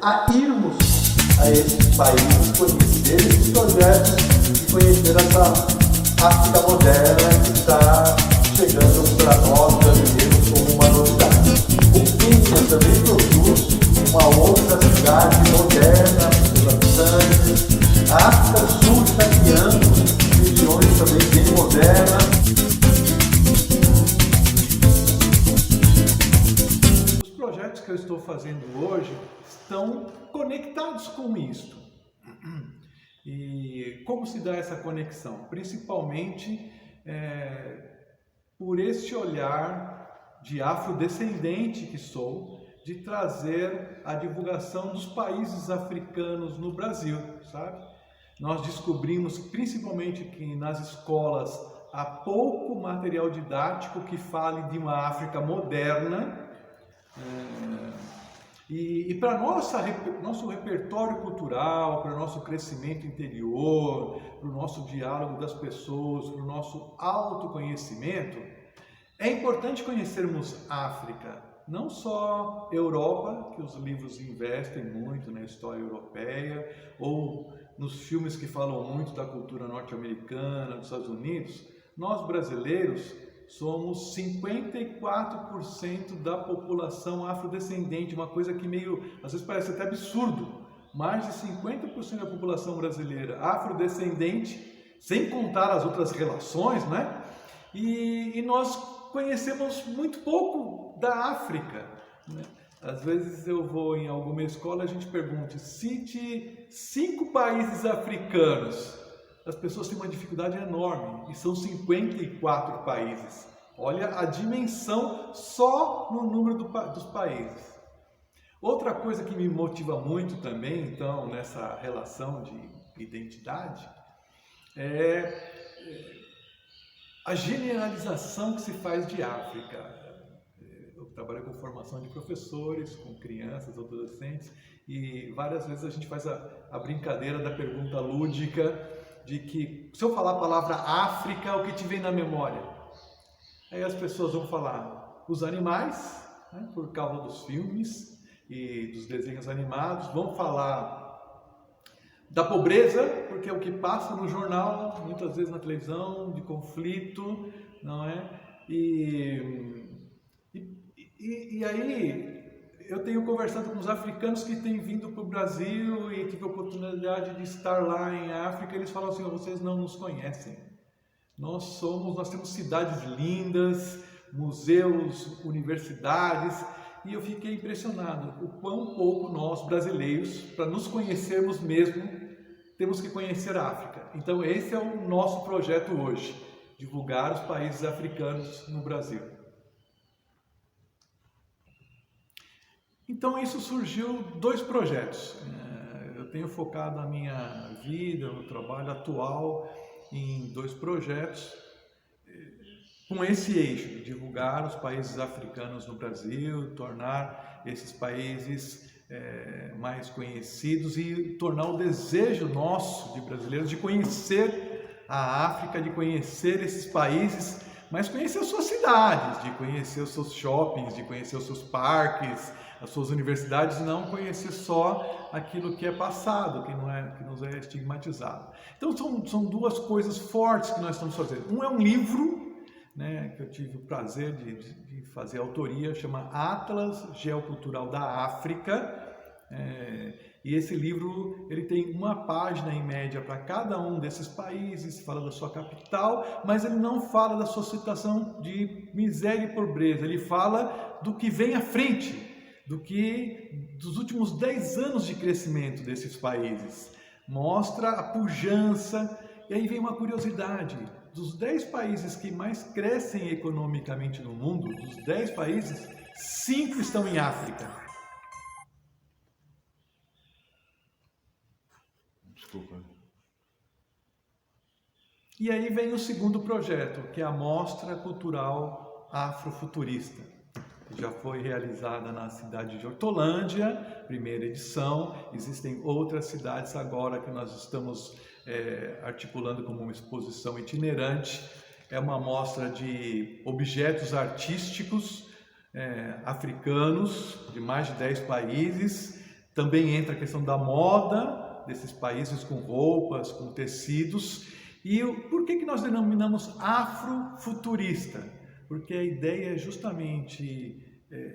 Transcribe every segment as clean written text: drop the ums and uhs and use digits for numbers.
a irmos a esses países, conhecer esses projetos e conhecer essa África moderna que está chegando para nós brasileiros como uma novidade. O Quênia também produz uma outra cidade moderna para os habitantes. A África do Sul está criando regiões também bem modernas. Os projetos que eu estou fazendo hoje estão conectados com isto. E como se dá essa conexão? Principalmente por este olhar de afrodescendente que sou, de trazer a divulgação dos países africanos no Brasil, sabe? Nós descobrimos principalmente que nas escolas há pouco material didático que fale de uma África moderna. E para nosso repertório cultural, para o nosso crescimento interior, para o nosso diálogo das pessoas, para o nosso autoconhecimento, é importante conhecermos África, não só Europa, que os livros investem muito na história europeia, ou nos filmes que falam muito da cultura norte-americana, dos Estados Unidos. Nós brasileiros somos 54% da população afrodescendente, uma coisa que às vezes parece até absurdo. Mais de 50% da população brasileira afrodescendente, sem contar as outras relações, né? E nós conhecemos muito pouco da África, né? Às vezes eu vou em alguma escola e a gente pergunta, cite 5 países africanos. As pessoas têm uma dificuldade enorme, e são 54 países. Olha a dimensão só no número dos países. Outra coisa que me motiva muito também, então, nessa relação de identidade, é a generalização que se faz de África. Eu trabalho com formação de professores, com crianças, adolescentes, e várias vezes a gente faz a brincadeira da pergunta lúdica, de que, se eu falar a palavra África, o que te vem na memória? Aí as pessoas vão falar os animais, né, por causa dos filmes e dos desenhos animados, vão falar da pobreza, porque é o que passa no jornal, muitas vezes na televisão, de conflito, não é? E aí eu tenho conversado com os africanos que têm vindo para o Brasil e tive a oportunidade de estar lá em África. Eles falam assim: vocês não nos conhecem. Nós temos cidades lindas, museus, universidades, e eu fiquei impressionado o quão pouco nós brasileiros, para nos conhecermos mesmo, temos que conhecer a África. Então esse é o nosso projeto hoje, divulgar os países africanos no Brasil. Então isso surgiu 2 projetos. Eu tenho focado a minha vida, o trabalho atual em 2 projetos com esse eixo, divulgar os países africanos no Brasil, tornar esses países mais conhecidos e tornar o desejo nosso de brasileiros de conhecer a África, de conhecer esses países, mas conhecer as suas cidades, de conhecer os seus shoppings, de conhecer os seus parques, as suas universidades, não conhecer só aquilo que é passado, que nos é estigmatizado. Então são 2 coisas fortes que nós estamos fazendo. Um é um livro, né, que eu tive o prazer de fazer a autoria, chama Atlas Geocultural da África. E esse livro ele tem 1 página em média para cada um desses países, fala da sua capital, mas ele não fala da sua situação de miséria e pobreza, ele fala do que vem à frente, dos últimos 10 anos de crescimento desses países. Mostra a pujança, e aí vem uma curiosidade: dos 10 países que mais crescem economicamente no mundo, dos 10 países, 5 estão em África. Desculpa. E aí vem o segundo projeto, que é a Mostra Cultural Afrofuturista. Já foi realizada na cidade de Hortolândia, primeira edição. Existem outras cidades agora que nós estamos articulando como uma exposição itinerante. É uma mostra de objetos artísticos africanos de mais de 10 países, Também entra a questão da moda desses países com roupas, com tecidos. E por que nós denominamos afrofuturista? Porque a ideia é justamente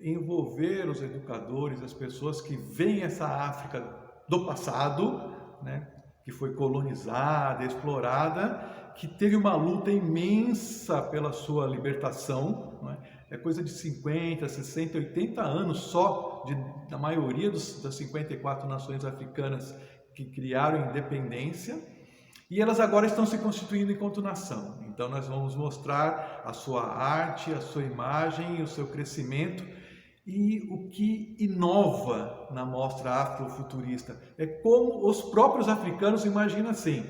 envolver os educadores, as pessoas que veem essa África do passado, né, que foi colonizada, explorada, que teve uma luta imensa pela sua libertação, né? É coisa de 50, 60, 80 anos só da maioria das 54 nações africanas que criaram independência, e elas agora estão se constituindo enquanto nação. Então nós vamos mostrar a sua arte, a sua imagem, o seu crescimento, e o que inova na mostra afrofuturista é como os próprios africanos imaginam assim,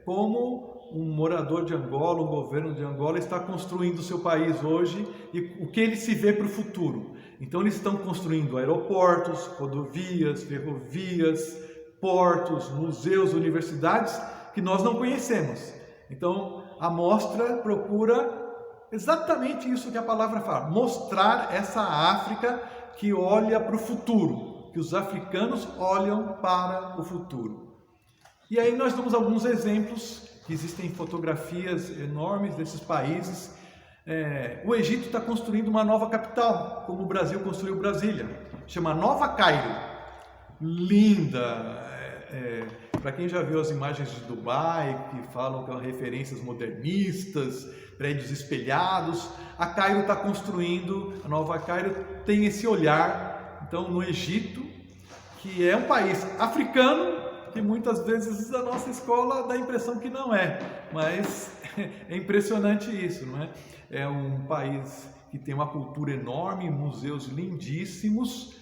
como um morador de Angola, um governo de Angola está construindo o seu país hoje e o que ele se vê para o futuro. Então eles estão construindo aeroportos, rodovias, ferrovias, portos, museus, universidades que nós não conhecemos. Então a mostra procura exatamente isso que a palavra fala, mostrar essa África que olha para o futuro, que os africanos olham para o futuro. E aí nós damos alguns exemplos, que existem fotografias enormes desses países. O Egito está construindo uma nova capital, como o Brasil construiu Brasília, chama Nova Cairo. Linda! Para quem já viu as imagens de Dubai, que falam que são referências modernistas, prédios espelhados, a Cairo está construindo, a Nova Cairo tem esse olhar. Então, no Egito, que é um país africano, que muitas vezes a nossa escola dá a impressão que não é, mas é impressionante isso, não é? É um país que tem uma cultura enorme, museus lindíssimos,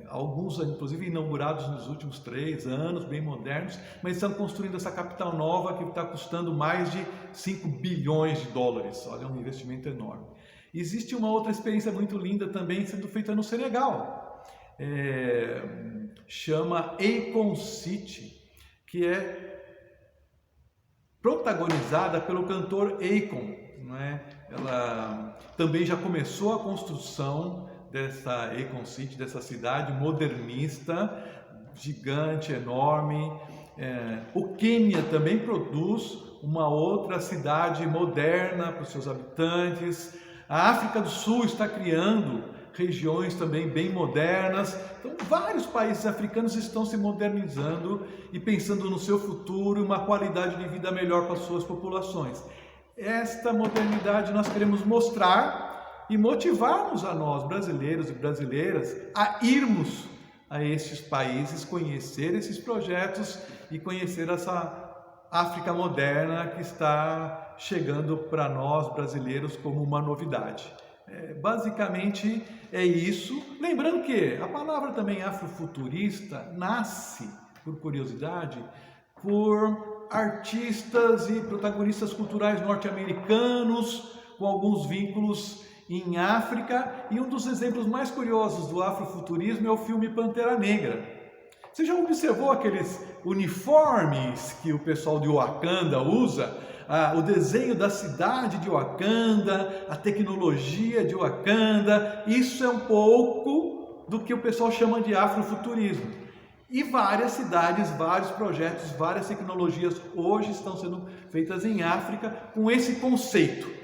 alguns inclusive inaugurados nos últimos 3 anos, bem modernos, mas estão construindo essa capital nova que está custando mais de 5 bilhões de dólares, olha, é um investimento enorme. Existe uma outra experiência muito linda também sendo feita no Senegal, chama Akon City, que é protagonizada pelo cantor Akon, não é? Ela também já começou a construção dessa Akon City, dessa cidade modernista, gigante, enorme. O Quênia também produz uma outra cidade moderna para os seus habitantes. A África do Sul está criando regiões também bem modernas. Então, vários países africanos estão se modernizando e pensando no seu futuro e uma qualidade de vida melhor para as suas populações. Esta modernidade nós queremos mostrar e motivarmos a nós, brasileiros e brasileiras, a irmos a esses países, conhecer esses projetos e conhecer essa África moderna que está chegando para nós, brasileiros, como uma novidade. Basicamente é isso. Lembrando que a palavra também afrofuturista nasce, por curiosidade, por artistas e protagonistas culturais norte-americanos com alguns vínculos em África, e um dos exemplos mais curiosos do afrofuturismo é o filme Pantera Negra. Você já observou aqueles uniformes que o pessoal de Wakanda usa? O desenho da cidade de Wakanda, a tecnologia de Wakanda, isso é um pouco do que o pessoal chama de afrofuturismo. E várias cidades, vários projetos, várias tecnologias hoje estão sendo feitas em África com esse conceito.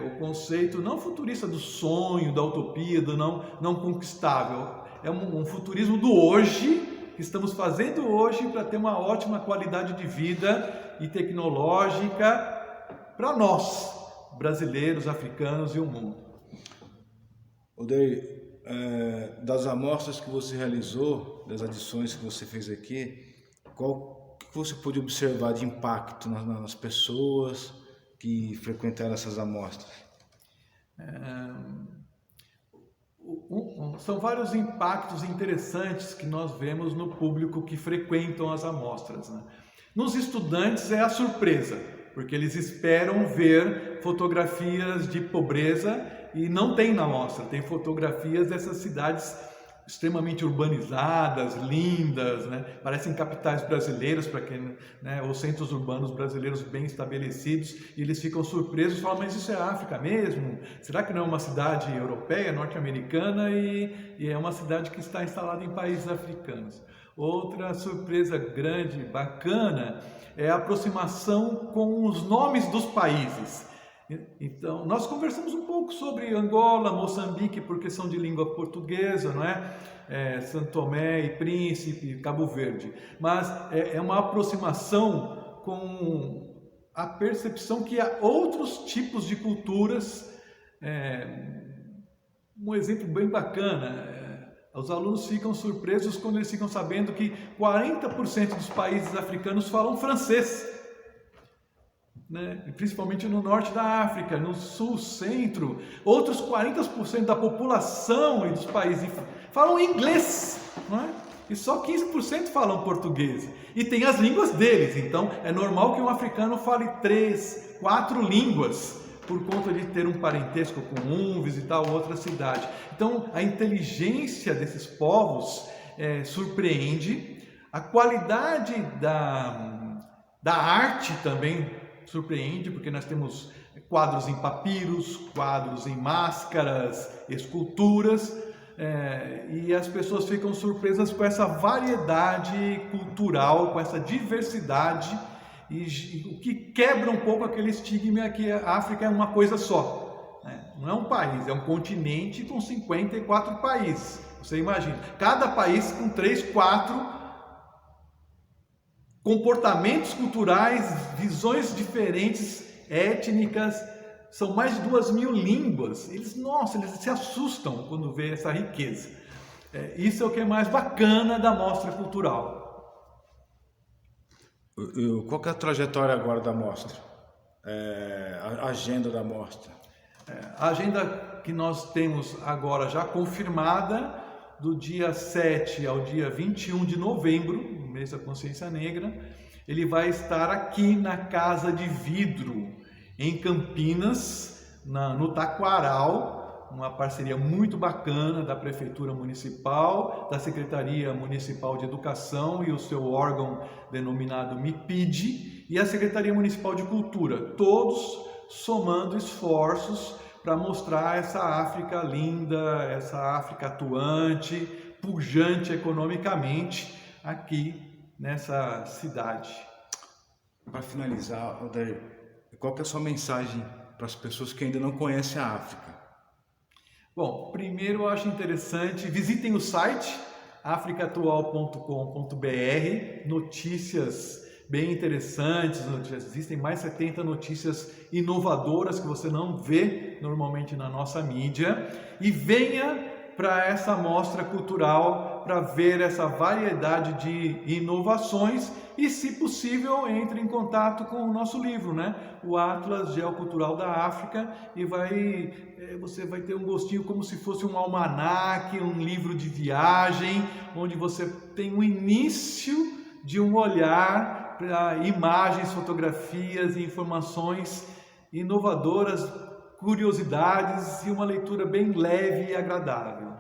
O conceito não futurista do sonho, da utopia, do não conquistável. É um futurismo do hoje, que estamos fazendo hoje para ter uma ótima qualidade de vida e tecnológica para nós, brasileiros, africanos e o mundo. Odair, das amostras que você realizou, das adições que você fez aqui, qual que você pôde observar de impacto nas pessoas que frequentaram essas amostras? São vários impactos interessantes que nós vemos no público que frequentam as amostras, né? Nos estudantes é a surpresa, porque eles esperam ver fotografias de pobreza e não tem na amostra, tem fotografias dessas cidades extremamente urbanizadas, lindas, né? Parecem capitais brasileiras, para quem, né? Ou centros urbanos brasileiros bem estabelecidos, e eles ficam surpresos e falam, mas isso é África mesmo? Será que não é uma cidade europeia, norte-americana e é uma cidade que está instalada em países africanos? Outra surpresa grande, bacana, é a aproximação com os nomes dos países. Então, nós conversamos um pouco sobre Angola, Moçambique, porque são de língua portuguesa, não é? São Tomé e Príncipe, Cabo Verde. Mas é uma aproximação com a percepção que há outros tipos de culturas. Um exemplo bem bacana, os alunos ficam surpresos quando eles ficam sabendo que 40% dos países africanos falam francês. Né? Principalmente no norte da África, no sul, centro, outros 40% da população e dos países falam inglês, não é? E só 15% falam português. E tem as línguas deles, então é normal que um africano fale 3, 4 línguas, por conta de ter um parentesco com um, visitar outra cidade. Então a inteligência desses povos surpreende, a qualidade da arte também surpreende, porque nós temos quadros em papiros, quadros em máscaras, esculturas, e as pessoas ficam surpresas com essa variedade cultural, com essa diversidade, e o que quebra um pouco aquele estigma que a África é uma coisa só, né? Não é um país, é um continente com 54 países. Você imagina, cada país com 3, 4 comportamentos culturais, visões diferentes, étnicas, são mais de 2.000 línguas. Eles se assustam quando vê essa riqueza. Isso é o que é mais bacana da mostra cultural. Qual que é a trajetória agora da mostra? A agenda da mostra? A agenda que nós temos agora já confirmada, do dia 7 ao dia 21 de novembro, no mês da Consciência Negra, ele vai estar aqui na Casa de Vidro, em Campinas, no Taquaral, uma parceria muito bacana da Prefeitura Municipal, da Secretaria Municipal de Educação e o seu órgão denominado MIPID, e a Secretaria Municipal de Cultura, todos somando esforços para mostrar essa África linda, essa África atuante, pujante economicamente aqui nessa cidade. Para finalizar, Odair, qual que é a sua mensagem para as pessoas que ainda não conhecem a África? Bom, primeiro eu acho interessante, visitem o site africaatual.com.br, notícias bem interessantes, existem mais de 70 notícias inovadoras que você não vê normalmente na nossa mídia, e venha para essa mostra cultural para ver essa variedade de inovações e, se possível, entre em contato com o nosso livro, né? O Atlas Geocultural da África, e você vai ter um gostinho como se fosse um almanaque, um livro de viagem, onde você tem um início de um olhar para imagens, fotografias e informações inovadoras, curiosidades e uma leitura bem leve e agradável.